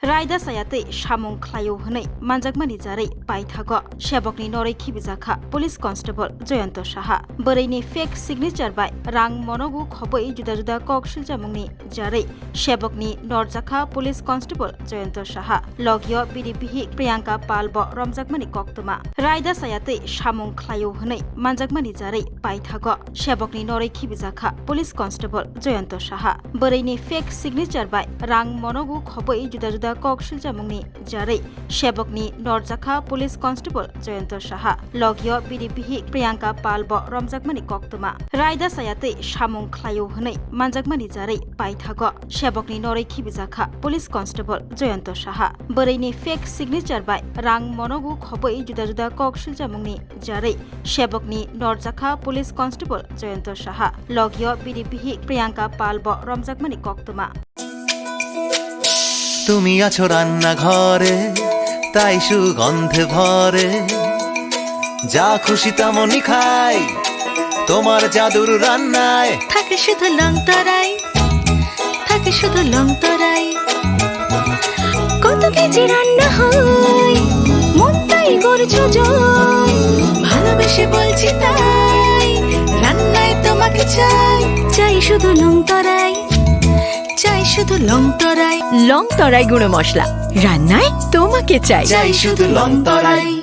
रायदा सायाते सामुं ख्लायो हनै मानजाकमानि जारै पाइथागो सेबकनि नरै खिबिजाखा पुलिस कन्स्टेबल जयन्त साहा बोरैनि फेक सिगनेचार बाय रां मनगु खबै जुदा जुदा ककसिल जामुंनि जारै सेबकनि नरजाखा पुलिस कन्स्टेबल जयन्त साहा लगियो बिडिपिहि प्रियांका पालबो रमजाकमानि कक्तमा रायदा सायाते सामुं ख्लायो हनै मानजाकमानि जारै पाइथागो सेबकनि नरै खिबिजाखा पुलिस कन्स्टेबल जयन्त साहा बोरैनि फेक सिगनेचार बाय रां मनगु खबै जुदा जुदा ककसिल जामुंनि जारै सेबकनि नरजाखा पुलिस कन्स्टेबल जयन्त साहा लगियो बिडिपिहि प्रियांका पालबो रमजाकमानि कक्तमा रायदा सायाते सामुं ख्लायो हनै मानजाकमानि जारै पाइथागो सेबकनि नरै खिबिजाखा पुलिस कन्स्टेबल जयन्त साहा बोरैनि फेक सिगनेचार बाय रां मनगु खबै जुदा जुदा ककसिल जामुंनि जारै सेबकनि नरजाखा पुलिस कन्स्टेबल जयन्त साहा लगियो बिडिपिहि प्रियांका पालबो रमजाकमानि कक्तमा তুমি আছো রান্না ঘরে তাই সুগন্ধে ভরে যা খুশি তেমনই খাই তোমার জাদুর রান্নায় থাকে শুধু লংতরাই থাকে শুধু লংতরাই কত কেজি রান্না হয় মন তাই করছো জয় ভালোবেসে বলছি তাই রান্নায় তোমাকে চাই চাই শুধু লংতরাই চাই শুধু লংতরাই লংতরাই গুঁড়ো মশলা রান্নায় তোমাকে চাই চাই শুধু লংতরাই।